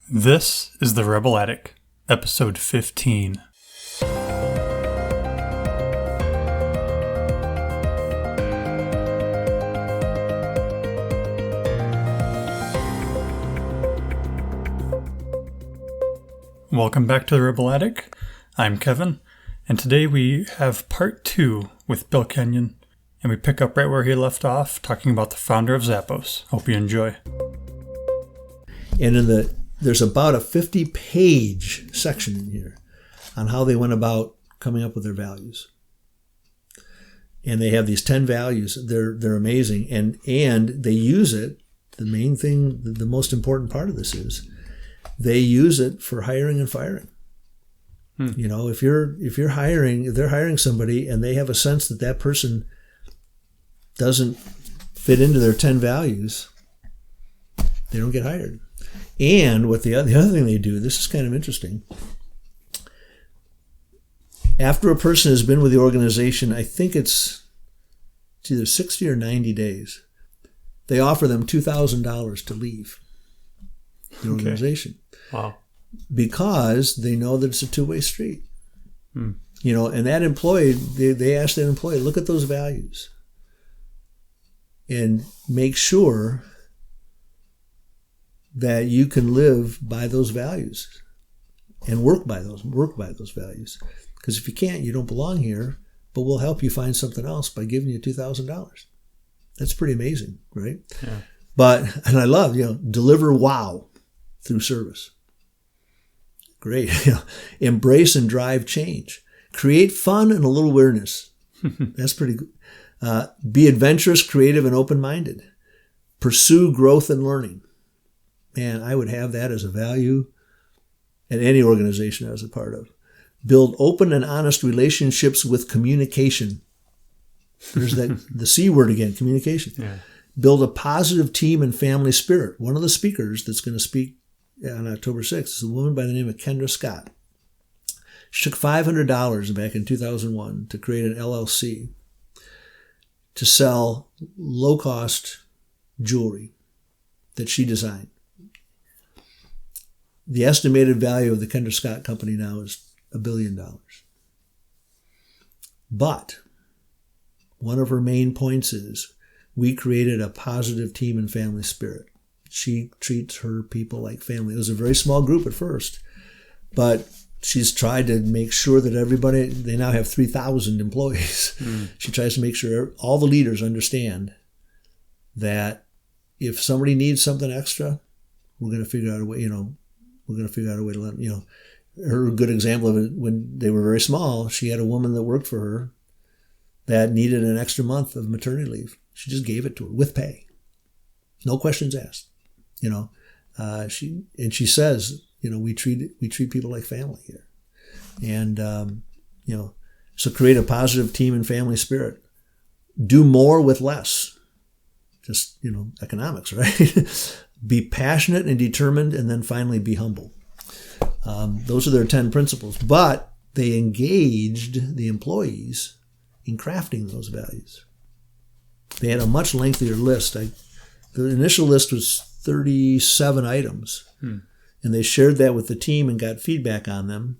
This is The Rebel Attic, Episode 15. Welcome back to The Rebel Attic. I'm Kevin, and today we have part 2 with Bill Kenyon, and we pick up right where he left off, talking about the founder of Zappos. Hope you enjoy. And there's about a 50-page section in here on how they went about coming up with their values. And they have these 10 values. They're amazing. And they use it. The main thing, the most important part of this is they use it for hiring and firing. You know, if they're hiring somebody and they have a sense that that person doesn't fit into their 10 values, they don't get hired. And what the other thing they do, this is kind of interesting. After a person has been with the organization, I think it's either 60 or 90 days, they offer them $2,000 to leave the organization. Wow. Because they know that it's a two-way street. You know, and that employee, they ask that employee, look at those values and make sure that you can live by those values and work by those values. Because if you can't, you don't belong here, but we'll help you find something else by giving you $2,000. That's pretty amazing, right? Yeah. And I love, deliver wow through service. Great. Embrace and drive change. Create fun and a little weirdness. That's pretty good. Be adventurous, creative, and open-minded. Pursue growth and learning. Man, I would have that as a value at any organization I was a part of. Build open and honest relationships with communication. There's the C word again, communication. Yeah. Build a positive team and family spirit. One of the speakers that's going to speak on October 6th is a woman by the name of Kendra Scott. She took $500 back in 2001 to create an LLC to sell low-cost jewelry that she designed. The estimated value of the Kendra Scott company now is $1 billion. But one of her main points is we created a positive team and family spirit. She treats her people like family. It was a very small group at first, but she's tried to make sure that everybody, they now have 3,000 employees. She tries to make sure all the leaders understand that if somebody needs something extra, we're going to figure out a way, we're going to figure out a way to let them, her good example of it, when they were very small, she had a woman that worked for her that needed an extra month of maternity leave. She just gave it to her with pay. No questions asked. She says, we treat people like family here. And, so create a positive team and family spirit. Do more with less. Just, economics, right? Be passionate and determined, and then finally be humble. Those are their 10 principles. But they engaged the employees in crafting those values. They had a much lengthier list. The initial list was 37 items. And they shared that with the team and got feedback on them,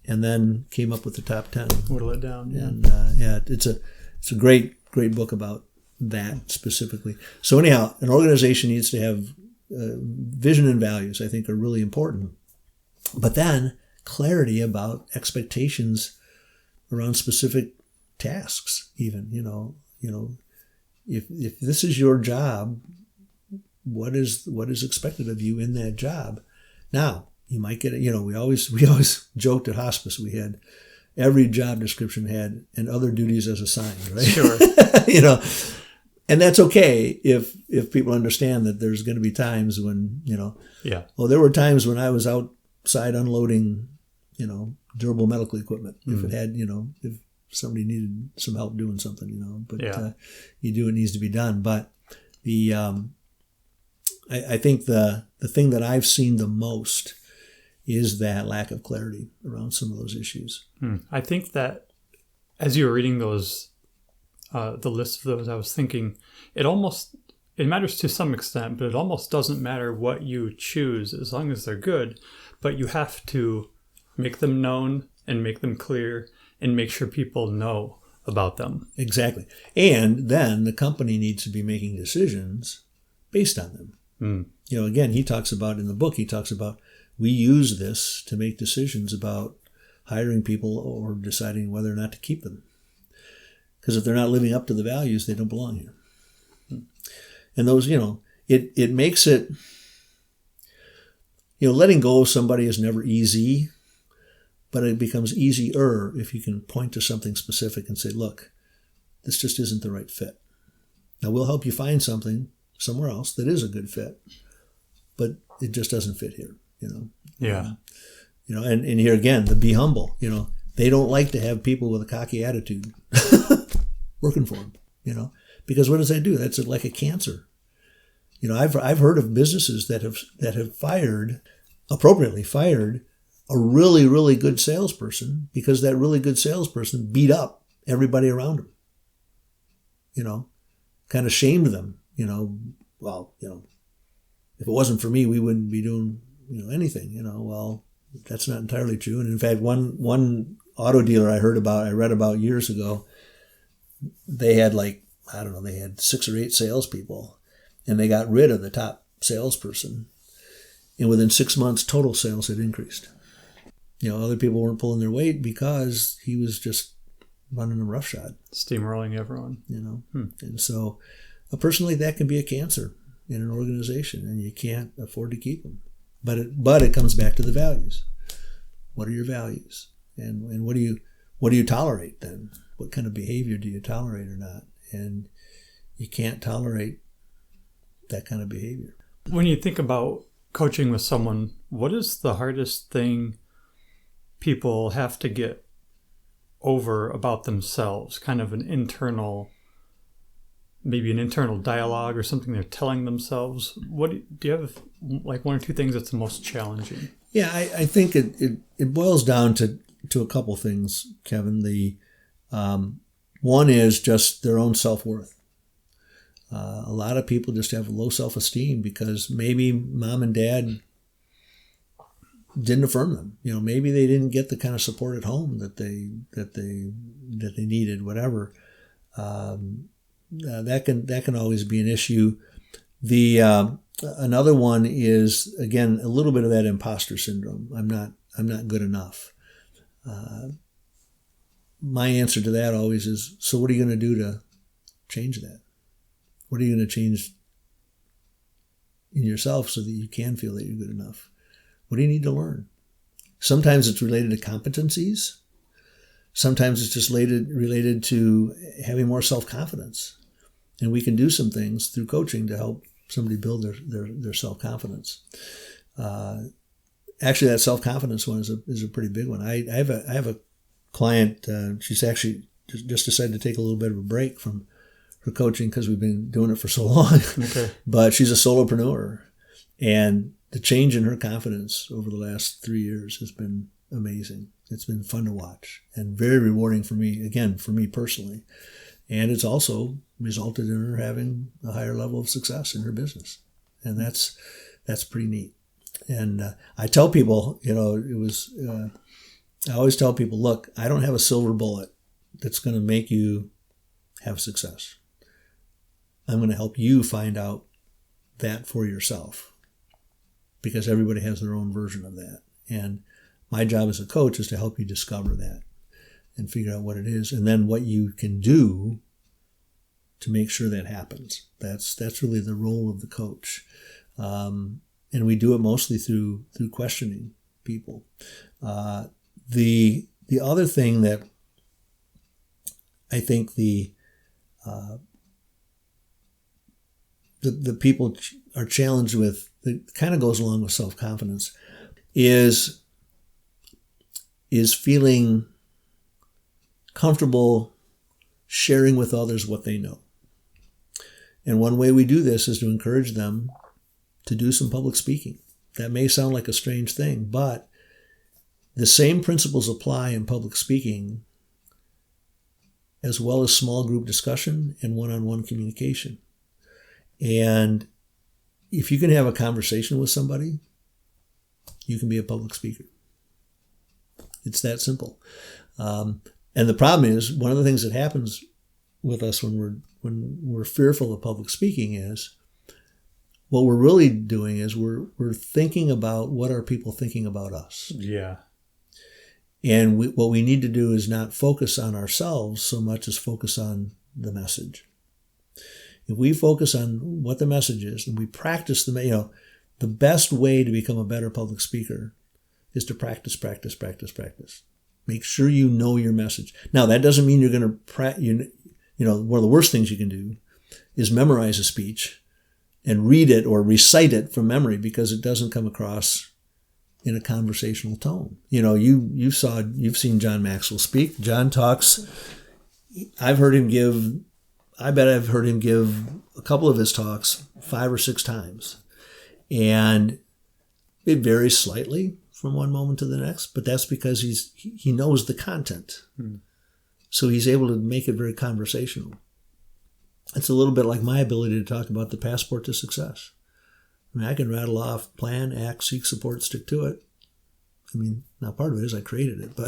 and then came up with the top 10. Whittle it down. Yeah. And it's a great book about that specifically. So anyhow, an organization needs to have vision and values, I think, are really important. But then clarity about expectations around specific tasks, even, if this is your job, what is expected of you in that job? Now, you might get it, we always joked at hospice, we had every job description had and other duties as assigned, right? Sure. And that's okay if people understand that there's going to be times when, Yeah. Well, there were times when I was outside unloading, durable medical equipment. If it had, if somebody needed some help doing something, but you do what needs to be done. But I think the thing that I've seen the most is that lack of clarity around some of those issues. I think that as you were reading those, the list of those, I was thinking it almost it matters to some extent, but it almost doesn't matter what you choose as long as they're good. But you have to make them known and make them clear and make sure people know about them. Exactly. And then the company needs to be making decisions based on them. Again, he talks about in the book, we use this to make decisions about hiring people or deciding whether or not to keep them. Because if they're not living up to the values, they don't belong here. And those, it makes it, letting go of somebody is never easy, but it becomes easier if you can point to something specific and say, look, this just isn't the right fit. Now, we'll help you find something somewhere else that is a good fit, but it just doesn't fit here, Yeah. And here again, the be humble, they don't like to have people with a cocky attitude working for them, because what does that do? That's like a cancer. I've heard of businesses that have appropriately fired a really, really good salesperson because that really good salesperson beat up everybody around him, kind of shamed them, if it wasn't for me, we wouldn't be doing, anything, well, that's not entirely true. And in fact, one auto dealer I read about years ago, they had they had 6 or 8 salespeople, and they got rid of the top salesperson. And within 6 months, total sales had increased. Other people weren't pulling their weight because he was just running them roughshod. Steamrolling everyone. And so a person like that can be a cancer in an organization, and you can't afford to keep them. But it comes back to the values. What are your values? And what do you tolerate then? What kind of behavior do you tolerate or not? And you can't tolerate that kind of behavior. When you think about coaching with someone, what is the hardest thing people have to get over about themselves? Kind of maybe an internal dialogue or something they're telling themselves. Do you have like 1 or 2 things that's the most challenging? Yeah, I think it boils down to a couple things, Kevin. The one is just their own self-worth. A lot of people just have low self-esteem because maybe mom and dad didn't affirm them. Maybe they didn't get the kind of support at home that they needed. Whatever. That can always be an issue. The another one is, again, a little bit of that imposter syndrome. I'm not good enough. My answer to that always is, so what are you going to do to change that? What are you going to change in yourself so that you can feel that you're good enough? What do you need to learn? Sometimes it's related to competencies. Sometimes it's just related to having more self-confidence. And we can do some things through coaching to help somebody build their self-confidence. Actually, that self-confidence one is a pretty big one. I have a client, she's actually just decided to take a little bit of a break from her coaching because we've been doing it for so long. Okay. But she's a solopreneur. And the change in her confidence over the last 3 years has been amazing. It's been fun to watch and very rewarding for me personally. And it's also resulted in her having a higher level of success in her business. And that's pretty neat. And I tell people, I always tell people, look, I don't have a silver bullet that's going to make you have success. I'm going to help you find out that for yourself, because everybody has their own version of that. And my job as a coach is to help you discover that and figure out what it is, and then what you can do to make sure that happens. That's really the role of the coach. And we do it mostly through questioning people. The other thing that I think the people are challenged with, that kind of goes along with self-confidence, is feeling comfortable sharing with others what they know. And one way we do this is to encourage them to do some public speaking. That may sound like a strange thing, but the same principles apply in public speaking as well as small group discussion and one-on-one communication. And if you can have a conversation with somebody, you can be a public speaker. It's that simple. And the problem is, one of the things that happens with us when we're fearful of public speaking is, what we're really doing is we're thinking about what are people thinking about us. Yeah. And what we need to do is not focus on ourselves so much as focus on the message. If we focus on what the message is and we practice the best way to become a better public speaker is to practice. Make sure you know your message. Now, that doesn't mean you're going to, one of the worst things you can do is memorize a speech and read it or recite it from memory, because it doesn't come across in a conversational tone. You've seen John Maxwell speak. John talks. I bet I've heard him give a couple of his talks 5 or 6 times. And it varies slightly from one moment to the next, but that's because he knows the content. So he's able to make it very conversational. It's a little bit like my ability to talk about the passport to success. I can rattle off plan, act, seek, support, stick to it. Now part of it is I created it, but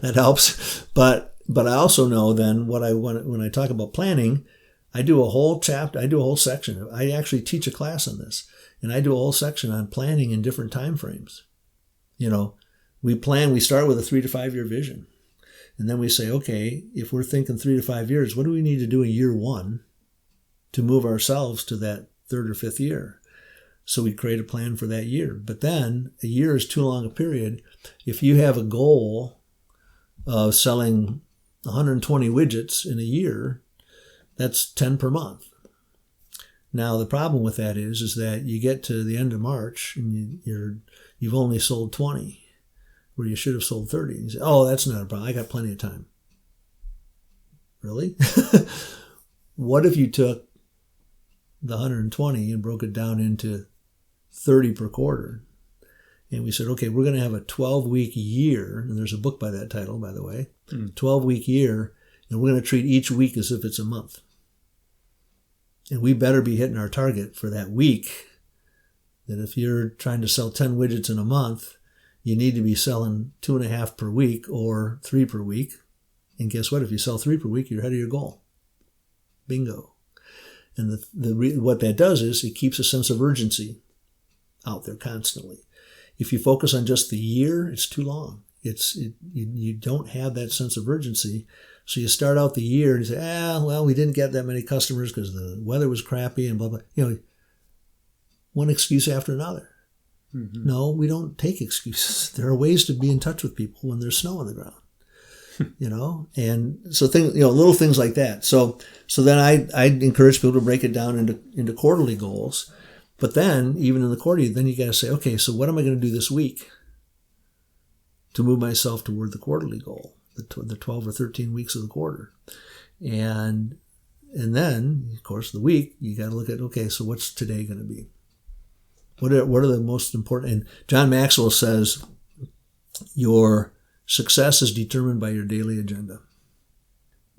that helps. But I also know then when I talk about planning, I do a whole chapter, I do a whole section. I actually teach a class on this, and I do a whole section on planning in different time frames. We start with a 3 to 5 year vision. And then we say, okay, if we're thinking 3 to 5 years, what do we need to do in year 1 to move ourselves to that 3rd or 5th year? So we create a plan for that year. But then a year is too long a period. If you have a goal of selling 120 widgets in a year, that's 10 per month. Now, the problem with that is that you get to the end of March and you've only sold 20. Where you should have sold 30. And you say, oh, that's not a problem. I got plenty of time. Really? What if you took the 120 and broke it down into 30 per quarter? And we said, okay, we're going to have a 12-week year. And there's a book by that title, by the way. 12-week year. And we're going to treat each week as if it's a month. And we better be hitting our target for that week. That if you're trying to sell 10 widgets in a month, you need to be selling 2.5 per week or 3 per week. And guess what? If you sell 3 per week, you're ahead of your goal. Bingo. And what that does is it keeps a sense of urgency out there constantly. If you focus on just the year, it's too long. You don't have that sense of urgency. So you start out the year and you say, we didn't get that many customers because the weather was crappy and blah, blah. One excuse after another. Mm-hmm. No, we don't take excuses. There are ways to be in touch with people when there's snow on the ground, and so little things like that. So then I encourage people to break it down into quarterly goals, but then even in the quarterly, then you got to say, okay, so what am I going to do this week to move myself toward the quarterly goal, the 12 or 13 weeks of the quarter, and then of course the week you got to look at, okay, so what's today going to be? What are the most important? And John Maxwell says, your success is determined by your daily agenda.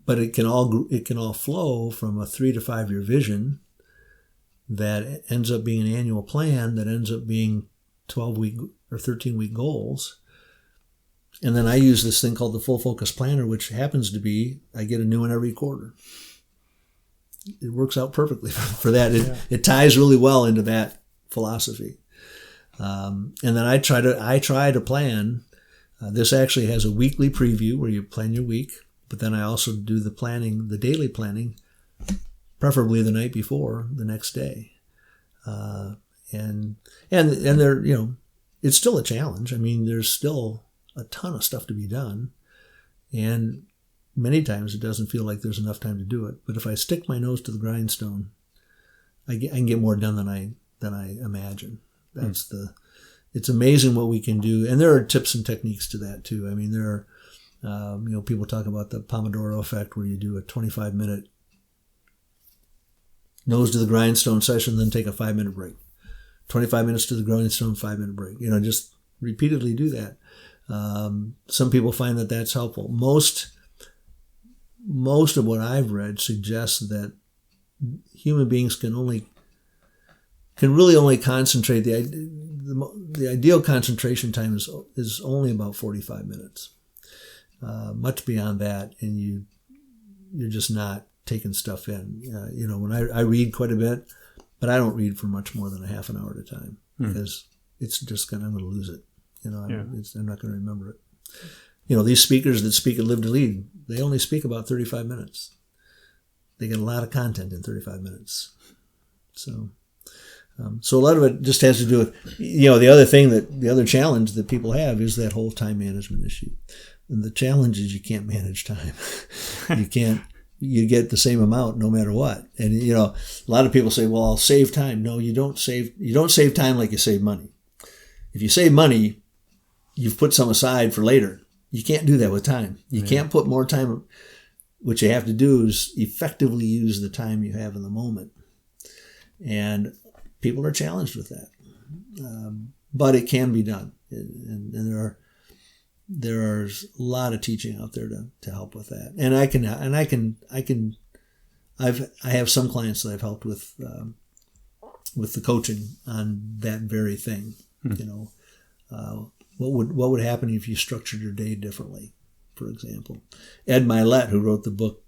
But it can all flow from a 3 to 5 year vision that ends up being an annual plan that ends up being 12-week or 13-week goals. And then I use this thing called the Full Focus Planner, which happens to be, I get a new one every quarter. It works out perfectly for that. It ties really well into that philosophy. And then I try to plan. This actually has a weekly preview where you plan your week, but then I also do the daily planning, preferably the night before the next day. And there, it's still a challenge. There's still a ton of stuff to be done, and many times it doesn't feel like there's enough time to do it. But if I stick my nose to the grindstone, I can get more done than I imagine. It's amazing what we can do. And there are tips and techniques to that too. There are, people talk about the Pomodoro effect where you do a 25-minute nose to the grindstone session, then take a 5-minute break. 25 minutes to the grindstone, 5-minute break. Just repeatedly do that. Some people find that that's helpful. Most of what I've read suggests that human beings can really only concentrate. The ideal concentration time is only about 45 minutes. Much beyond that, and you're just not taking stuff in. When I read quite a bit, but I don't read for much more than a half an hour at a time because it's just I'm going to lose it. I'm not going to remember it. These speakers that speak at Live to Lead, they only speak about 35 minutes. They get a lot of content in 35 minutes. So a lot of it just has to do with, the other challenge that people have is that whole time management issue. And the challenge is you can't manage time. You get the same amount no matter what. And, a lot of people say, well, I'll save time. No, you don't save time like you save money. If you save money, you've put some aside for later. You can't do that with time. You can't put more time. What you have to do is effectively use the time you have in the moment. And people are challenged with that. But it can be done. And there are a lot of teaching out there to help with that. And I have some clients that I've helped with the coaching on that very thing. What would happen if you structured your day differently, for example? Ed Milet, who wrote the book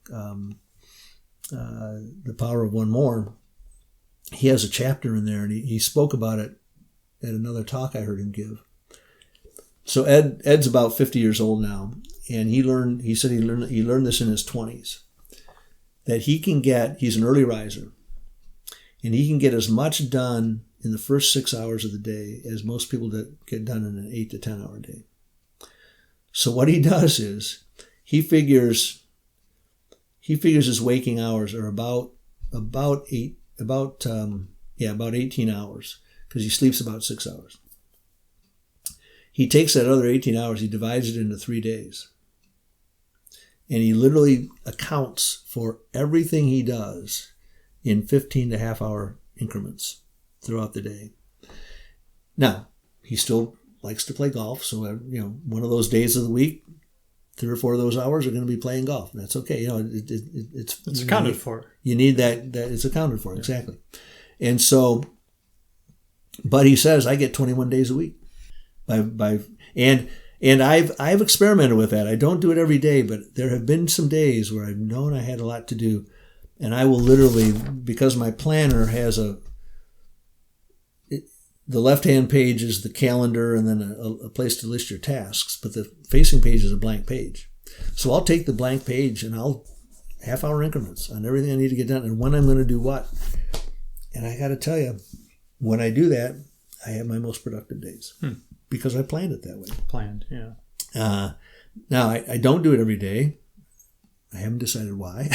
The Power of One More, he has a chapter in there, and he spoke about it at another talk I heard him give. So Ed's about 50 years old now, and he learned this in his 20s, that he's an early riser, and he can get as much done in the first 6 hours of the day as most people that get done in an 8 to 10 hour day. So what he does is he figures his waking hours are about 18 hours, because he sleeps about 6 hours. He takes that other 18 hours, he divides it into 3 days. And he literally accounts for everything he does in 15 to half hour increments throughout the day. Now, he still likes to play golf, so one of those days of the week, 3 or 4 of those hours are going to be playing golf. That's okay. It's accounted for. You need that it's accounted for, exactly. And so, but he says, I get 21 days a week. And I've experimented with that. I don't do it every day, but there have been some days where I've known I had a lot to do, and I will literally, because my planner has the left-hand page is the calendar and then a place to list your tasks, but the facing page is a blank page. So I'll take the blank page and I'll half-hour increments on everything I need to get done and when I'm going to do what. And I got to tell you, when I do that, I have my most productive days because I planned it that way. Planned, yeah. Now, I don't do it every day. I haven't decided why.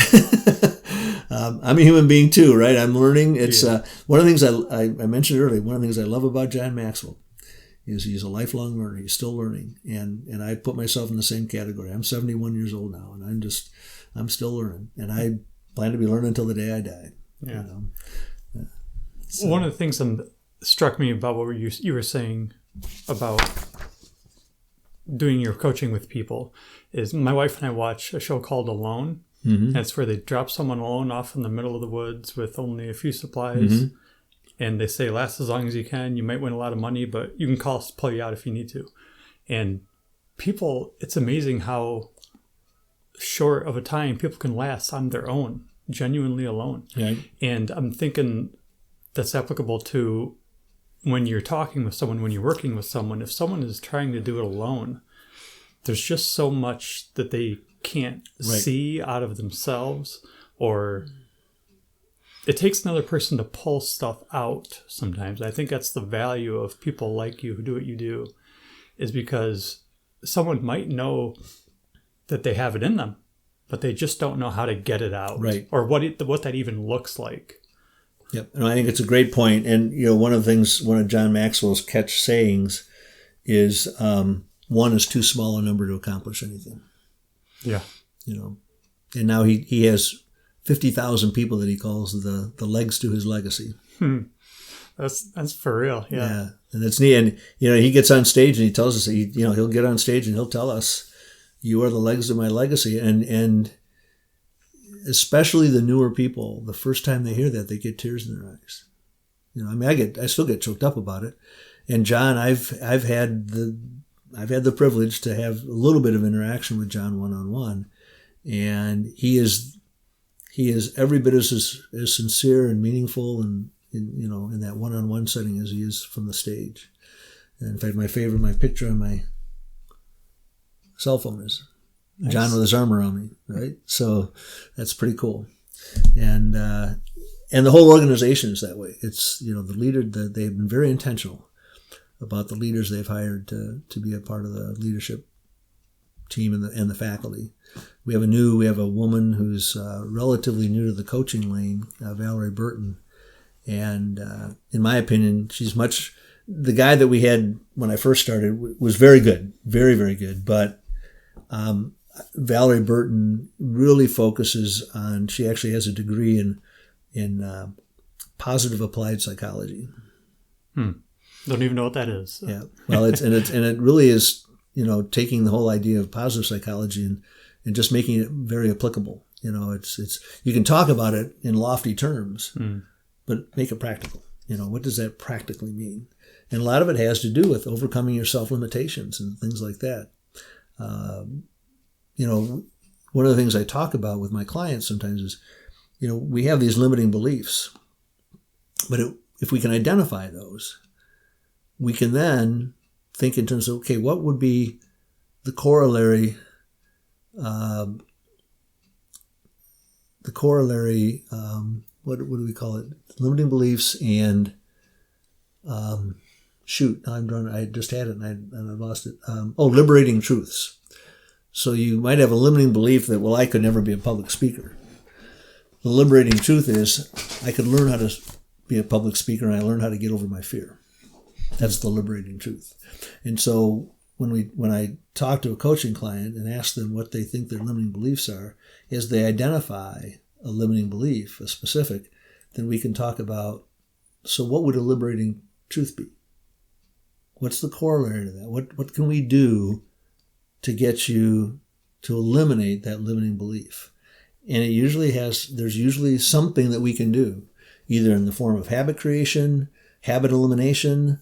I'm a human being too, right? I'm learning. It's one of the things I mentioned earlier. One of the things I love about John Maxwell is he's a lifelong learner. He's still learning, and I put myself in the same category. I'm 71 years old now, and I'm still learning, and I plan to be learning until the day I die. Yeah. One of the things that struck me about what you were saying about doing your coaching with people is my wife and I watch a show called Alone. Mm-hmm. That's where they drop someone alone off in the middle of the woods with only a few supplies. Mm-hmm. And they say, last as long as you can. You might win a lot of money, but you can call us to pull you out if you need to. And people, it's amazing how short of a time people can last on their own, genuinely alone. Yeah. And I'm thinking that's applicable to when you're talking with someone, when you're working with someone. If someone is trying to do it alone, there's just so much that they can't see out of themselves, or it takes another person to pull stuff out sometimes. I think that's the value of people like you who do what you do, is because someone might know that they have it in them, but they just don't know how to get it out, or what that even looks like. Yep, and I think it's a great point. And one of John Maxwell's catch sayings is one is too small a number to accomplish anything. Yeah. And now he has 50,000 people that he calls the legs to his legacy. That's for real. Yeah. And it's neat. And, he gets on stage and he tells us, he'll get on stage and he'll tell us, you are the legs of my legacy. And especially the newer people, the first time they hear that, they get tears in their eyes. You know, I mean, I still get choked up about it. And John, I've had the privilege to have a little bit of interaction with John one-on-one, and he is every bit as sincere and meaningful and in that one-on-one setting as he is from the stage. And in fact, my picture on my cell phone is nice. John with his arm around me, right? So that's pretty cool. And the whole organization is that way. It's, the leader, they've been very intentional about the leaders they've hired to be a part of the leadership team and the faculty. We have a woman who's relatively new to the coaching lane, Valerie Burton, and in my opinion, she's the guy that we had when I first started was very good, very, very good, but Valerie Burton really focuses on, she actually has a degree in positive applied psychology. Don't even know what that is. Yeah. Well, it really is, taking the whole idea of positive psychology and just making it very applicable. It's you can talk about it in lofty terms, but make it practical. What does that practically mean? And a lot of it has to do with overcoming your self-limitations and things like that. One of the things I talk about with my clients sometimes is, we have these limiting beliefs, but if we can identify those, we can then think in terms of, okay, what would be the corollary, what do we call it? Limiting beliefs and, I just had it and I lost it. Liberating truths. So you might have a limiting belief that, I could never be a public speaker. The liberating truth is I could learn how to be a public speaker and I learned how to get over my fear. That's the liberating truth. And so when I talk to a coaching client and ask them what they think their limiting beliefs are, as they identify a limiting belief, a specific, then we can talk about, so what would a liberating truth be? What's the corollary to that? What can we do to get you to eliminate that limiting belief? And there's usually something that we can do, either in the form of habit creation, habit elimination,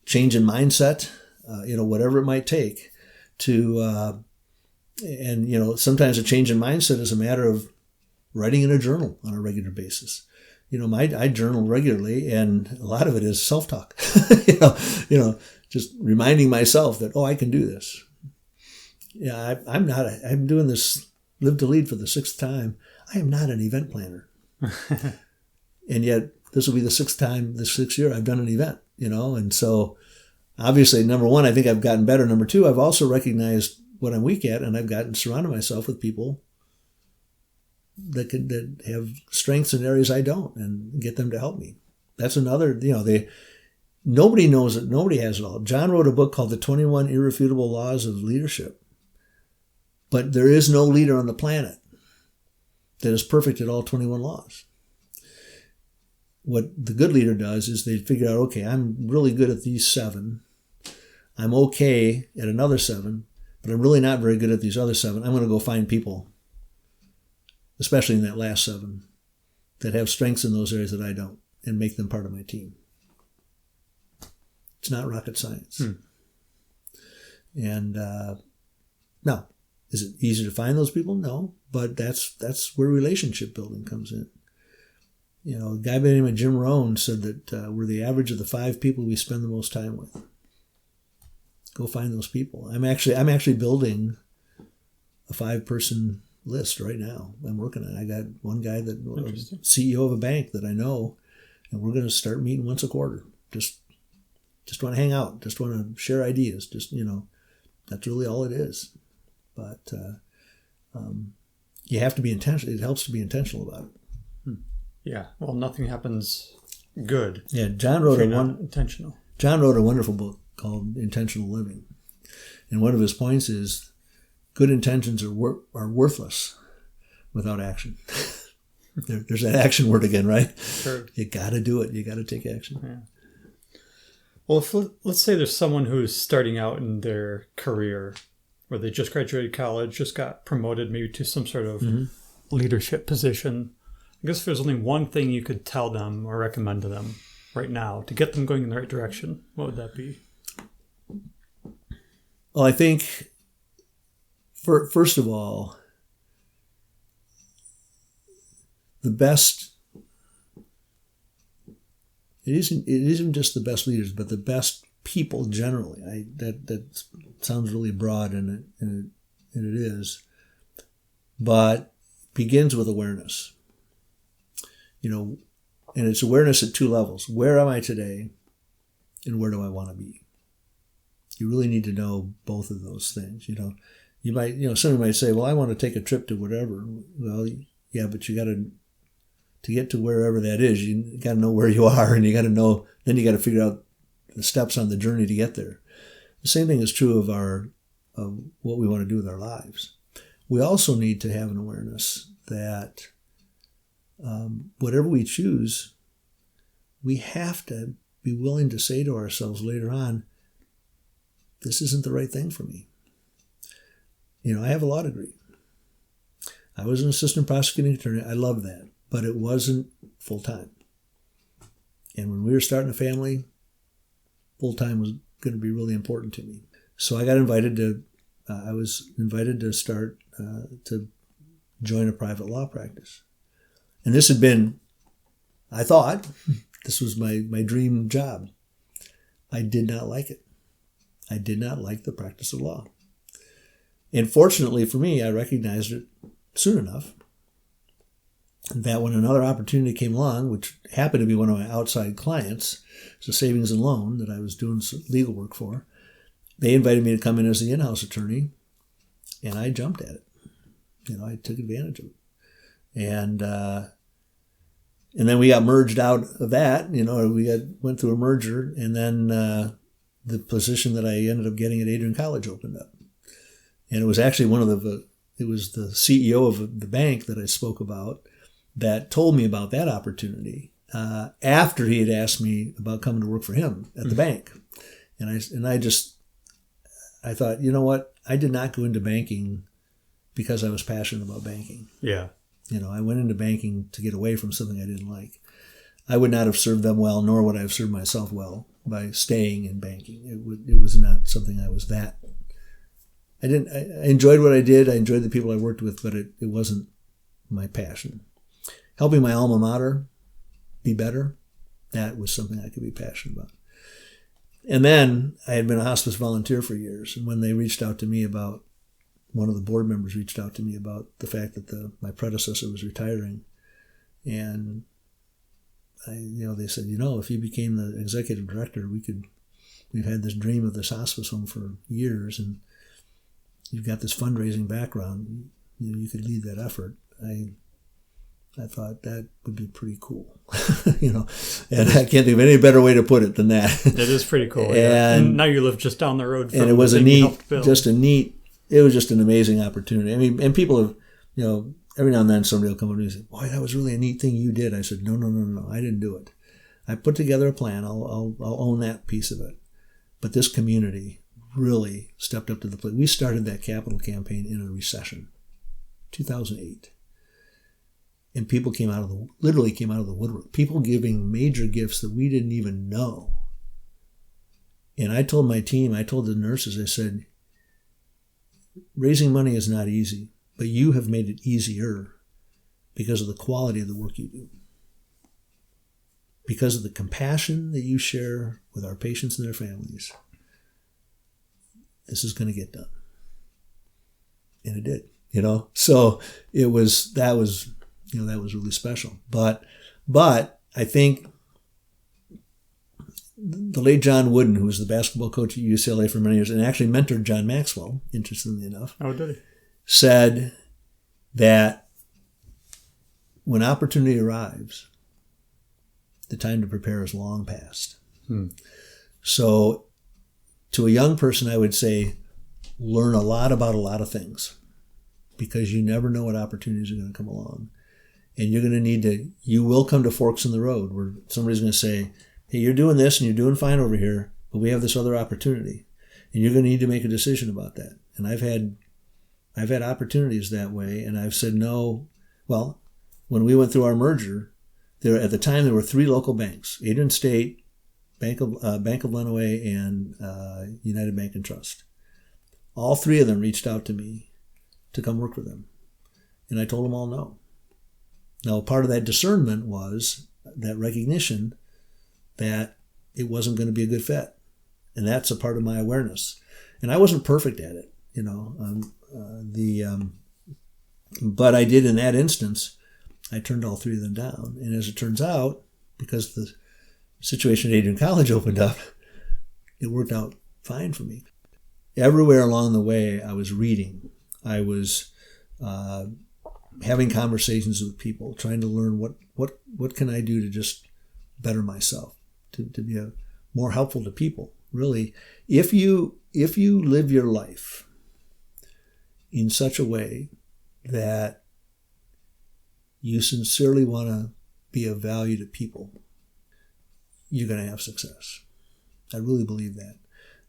change in mindset, whatever it might take to, sometimes a change in mindset is a matter of writing in a journal on a regular basis. I journal regularly, and a lot of it is self-talk, just reminding myself that, I can do this. Yeah, I'm doing this Live to Lead for the 6th time. I am not an event planner. And yet this will be the 6th year I've done an event, and so obviously, number one, I think I've gotten better. Number two, I've also recognized what I'm weak at, and I've gotten surrounded myself with people that have strengths in areas I don't, and get them to help me. That's another, nobody knows it. Nobody has it all. John wrote a book called The 21 Irrefutable Laws of Leadership. But there is no leader on the planet that is perfect at all 21 laws. What the good leader does is they figure out, okay, I'm really good at these 7. I'm okay at another 7, but I'm really not very good at these other 7. I'm going to go find people, especially in that last 7, that have strengths in those areas that I don't, and make them part of my team. It's not rocket science. And now, is it easy to find those people? No, but that's where relationship building comes in. A guy by the name of Jim Rohn said that we're the average of the 5 people we spend the most time with. Go find those people. I'm actually building a 5-person list right now. I'm working on it. I got one guy CEO of a bank that I know, and we're going to start meeting once a quarter. Just want to hang out. Just want to share ideas. That's really all it is. But you have to be intentional. It helps to be intentional about it. Yeah. Well, nothing happens good. Yeah. John wrote a wonderful book called Intentional Living, and one of his points is good intentions are worthless without action. There's that action word again, right? Sure. You got to do it. You got to take action. Yeah. Well, let's say there's someone who's starting out in their career, where they just graduated college, just got promoted maybe to some sort of leadership position, I guess if there's only one thing you could tell them or recommend to them right now to get them going in the right direction, what would that be? Well, I think, first of all, the best, it isn't just the best leaders, but the best people generally. That sounds really broad, and it is, but begins with awareness. And it's awareness at two levels. Where am I today, and where do I want to be? You really need to know both of those things. You might, somebody might say, well, I want to take a trip to whatever. Well, yeah, but you got to get to wherever that is, you got to know where you are, and you got to know, then you got to figure out the steps on the journey to get there. The same thing is true of what we want to do with our lives. We also need to have an awareness that whatever we choose, we have to be willing to say to ourselves later on, this isn't the right thing for me. I have a law degree. I was an assistant prosecuting attorney. I loved that, but it wasn't full-time. And when we were starting a family, full-time was going to be really important to me. So I was invited to start, to join a private law practice. And this had been, I thought, this was my dream job. I did not like it. I did not like the practice of law. And fortunately for me, I recognized it soon enough that when another opportunity came along, which happened to be one of my outside clients, it's a savings and loan that I was doing some legal work for, they invited me to come in as the in-house attorney, and I jumped at it. I took advantage of it. And then we got merged out of that. Went through a merger, and then the position that I ended up getting at Adrian College opened up. And it was actually it was the CEO of the bank that I spoke about that told me about that opportunity after he had asked me about coming to work for him at the bank. And I thought, you know what? I did not go into banking because I was passionate about banking. Yeah. I went into banking to get away from something I didn't like. I would not have served them well, nor would I have served myself well by staying in banking. It was not something I was that. I enjoyed what I did. I enjoyed the people I worked with, but it wasn't my passion. Helping my alma mater be better, that was something I could be passionate about. And then I had been a hospice volunteer for years, and when they reached out to me about, one of the board members reached out to me about the fact that my predecessor was retiring, and they said, if you became the executive director, we've had this dream of this hospice home for years, and you've got this fundraising background, you could lead that effort. I thought that would be pretty cool, and I can't think of any better way to put it than that. It is pretty cool. And now you live just down the road from and it was it was just an amazing opportunity. I mean, and people have, every now and then somebody will come up to me and say, boy, that was really a neat thing you did. I said, no, I didn't do it. I put together a plan. I'll own that piece of it. But this community really stepped up to the plate. We started that capital campaign in a recession, 2008. And people literally came out of the woodwork. People giving major gifts that we didn't even know. And I told my team, I told the nurses, I said, raising money is not easy, but you have made it easier because of the quality of the work you do. Because of the compassion that you share with our patients and their families. This is going to get done. And it did, So that was really special. But I think the late John Wooden, who was the basketball coach at UCLA for many years and actually mentored John Maxwell, interestingly enough, did he? said that when opportunity arrives, the time to prepare is long past. So to a young person, I would say, learn a lot about a lot of things, because you never know what opportunities are going to come along. And you're going to you will come to forks in the road where somebody's going to say, hey, you're doing this and you're doing fine over here, but we have this other opportunity. And you're going to need to make a decision about that. And I've had opportunities that way, and I've said no Well, when we went through our merger, at the time there were 3 local banks: Adrian State, Bank of Lenawee, and United Bank and Trust. All 3 of them reached out to me to come work with them, and I told them all no. Now, part of that discernment was that recognition that it wasn't going to be a good fit, and that's a part of my awareness. And I wasn't perfect at it, but I did in that instance. I turned all 3 of them down, and as it turns out, because the situation at Adrian College opened up, it worked out fine for me. Everywhere along the way, I was reading. I was having conversations with people, trying to learn what can I do to just better myself, to be more helpful to people. Really, if you live your life in such a way that you sincerely want to be of value to people, you're going to have success. I really believe that.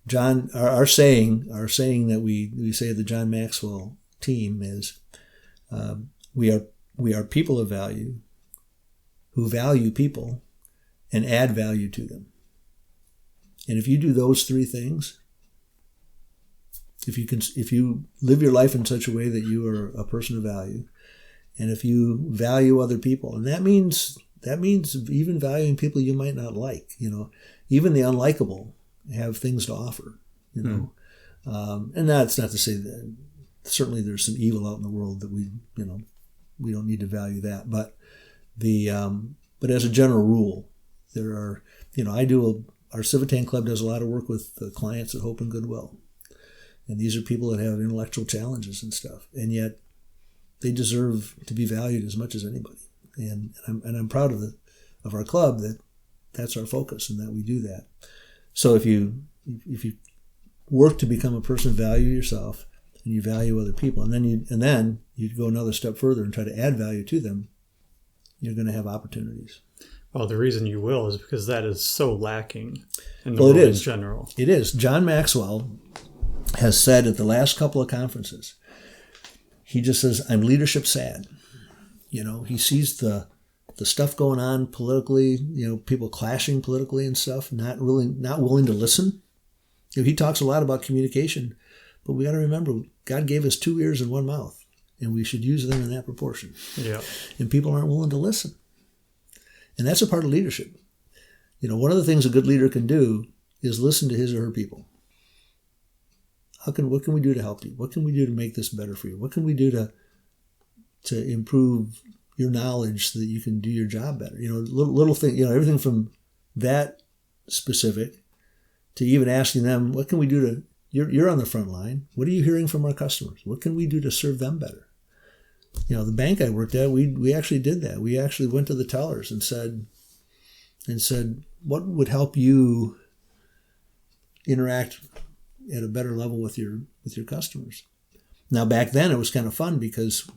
John, our saying that we say at the John Maxwell team is, we are people of value who value people and add value to them. And if you do those 3 things, if you live your life in such a way that you are a person of value, and if you value other people, and that means even valuing people you might not like, even the unlikable have things to offer, and that's not to say that certainly there's some evil out in the world that we don't need to value that, but as a general rule, there are, our Civitan Club does a lot of work with clients at Hope and Goodwill, and these are people that have intellectual challenges and stuff, and yet they deserve to be valued as much as anybody. And I'm proud of our club that's our focus and that we do that. So if you work to become a person of value yourself, and you value other people, and then you go another step further and try to add value to them, you're going to have opportunities. Well, the reason you will is because that is so lacking in the world in general. It is. John Maxwell has said at the last couple of conferences, he just says, "I'm leadership sad." He sees the stuff going on politically, people clashing politically and stuff, not willing to listen. He talks a lot about communication, but we got to remember, God gave us 2 ears and 1 mouth, and we should use them in that proportion. Yeah. And people aren't willing to listen. And that's a part of leadership. One of the things a good leader can do is listen to his or her people. What can we do to help you? What can we do to make this better for you? What can we do to improve your knowledge so that you can do your job better? Little thing, everything from that specific to even asking them, what can we do to, you're on the front line. What are you hearing from our customers? What can we do to serve them better? The bank I worked at, we actually did that. We actually went to the tellers and said, what would help you interact at a better level with your customers? Now, back then it was kind of fun because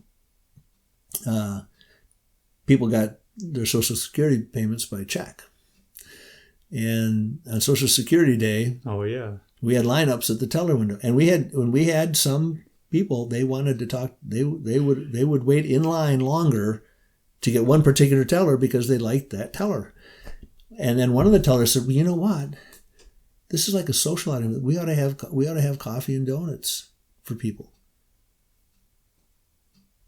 people got their Social Security payments by check. And on Social Security Day, we had lineups at the teller window, and we had some people, they wanted to talk. They would wait in line longer to get one particular teller because they liked that teller. And then one of the tellers said, "Well, you know what? This is like a social item. We ought to have coffee and donuts for people."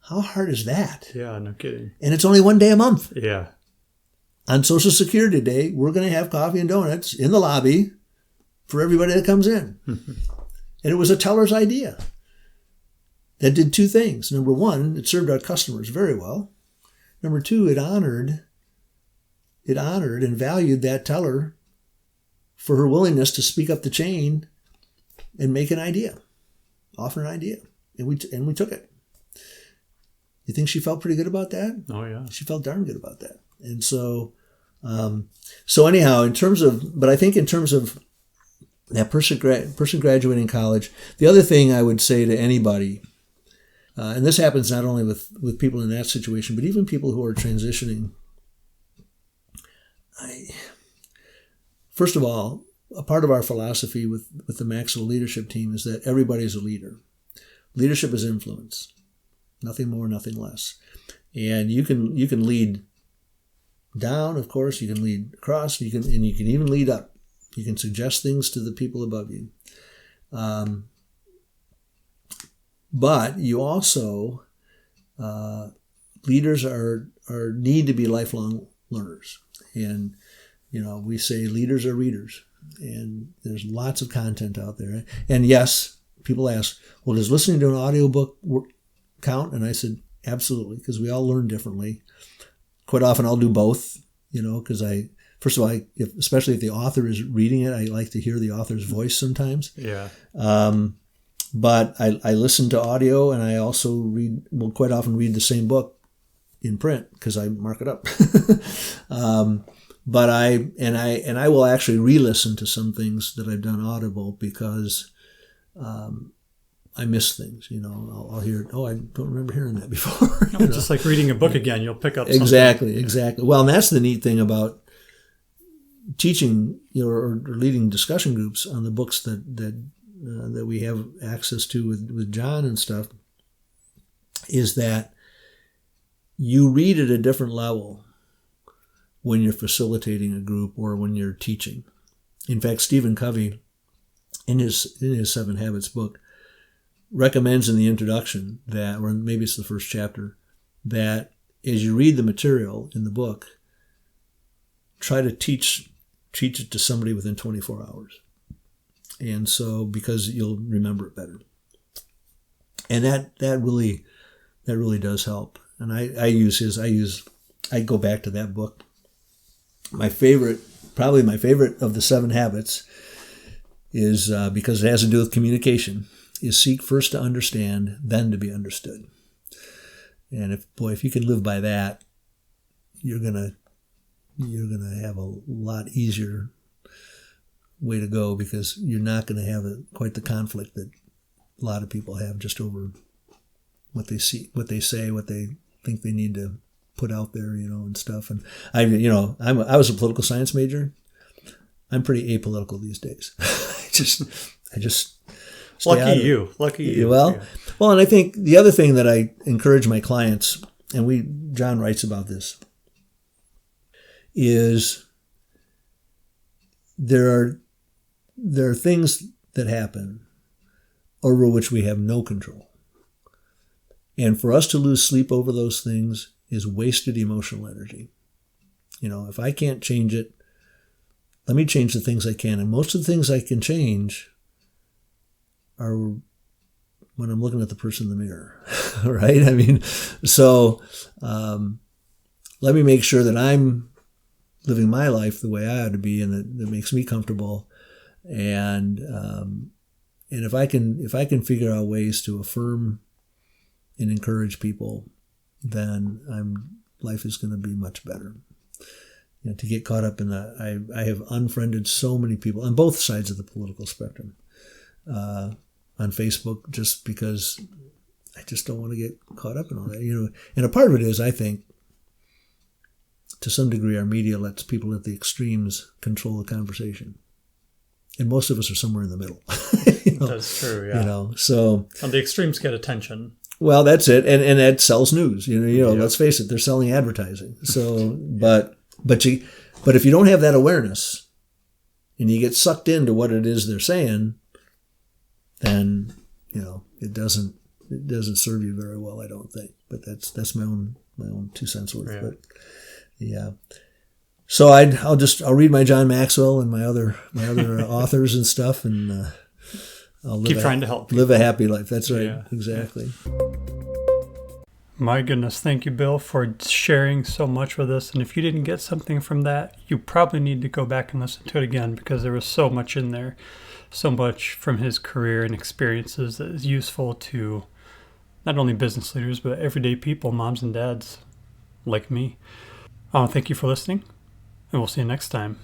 How hard is that? Yeah, no kidding. And it's only 1 day a month. Yeah. On Social Security Day, we're going to have coffee and donuts in the lobby for everybody that comes in. And it was a teller's idea that did 2 things. Number 1, it served our customers very well. Number 2, it honored and valued that teller for her willingness to speak up the chain and make an idea, offer an idea. And we took it. You think she felt pretty good about that? Oh, yeah. She felt darn good about that. And so anyhow, but I think in terms of that person graduating college, the other thing I would say to anybody, and this happens not only with people in that situation, but even people who are transitioning. First of all, a part of our philosophy with the Maxwell leadership team is that everybody is a leader. Leadership is influence. Nothing more, nothing less. And you can lead down, of course. You can lead across. You can even lead up. You can suggest things to the people above you. But you also leaders are need to be lifelong learners, and we say leaders are readers, and there's lots of content out there. And yes, people ask, well, does listening to an audiobook count? And I said, absolutely, because we all learn differently. Quite often I'll do both, because first of all, especially if the author is reading it, I like to hear the author's voice sometimes. Yeah. But I listen to audio, and I also quite often read the same book in print because I mark it up. But I will actually re-listen to some things that I've done audible because I miss things. I'll hear it. Oh, I don't remember hearing that before. Just like reading a book again, you'll pick up something. Exactly. Well, and that's the neat thing about teaching, or leading discussion groups on the books that we have access to with John and stuff, is that you read at a different level when you're facilitating a group or when you're teaching. In fact, Stephen Covey, in his 7 Habits book, recommends in the introduction that, or maybe it's the first chapter, that as you read the material in the book, try to teach it to somebody within 24 hours. And so, because you'll remember it better. And that really does help. And I go back to that book. Probably my favorite of the 7 habits is, because it has to do with communication, is seek first to understand, then to be understood. And if you can live by that, you're gonna have a lot easier way to go, because you're not going to have quite the conflict that a lot of people have just over what they see, what they say, what they think they need to put out there, and stuff. And I was a political science major. I'm pretty apolitical these days. I just Lucky you. Well, and I think the other thing that I encourage my clients, and John writes about this, is there are things that happen over which we have no control. And for us to lose sleep over those things is wasted emotional energy. If I can't change it, let me change the things I can. And most of the things I can change are when I'm looking at the person in the mirror, right? So let me make sure that I'm living my life the way I ought to be, and that makes me comfortable. And if I can figure out ways to affirm and encourage people, then life is going to be much better. To get caught up in that, I have unfriended so many people on both sides of the political spectrum on Facebook, just because I just don't want to get caught up in all that. And a part of it is, I think, to some degree, our media lets people at the extremes control the conversation. And most of us are somewhere in the middle. That's true, yeah. So... And the extremes get attention. Well, that's it. And that sells news. Let's face it, they're selling advertising. So, but if you don't have that awareness and you get sucked into what it is they're saying, then, it doesn't serve you very well, I don't think. But that's my own 2 cents worth. Yeah. But yeah. So I'll read my John Maxwell and my other authors and stuff, and I'll keep trying to help people. Live a happy life. That's right. Yeah. Exactly. My goodness, thank you, Bill, for sharing so much with us. And if you didn't get something from that, you probably need to go back and listen to it again, because there was so much in there, so much from his career and experiences that is useful to not only business leaders, but everyday people, moms and dads like me. Thank you for listening, and we'll see you next time.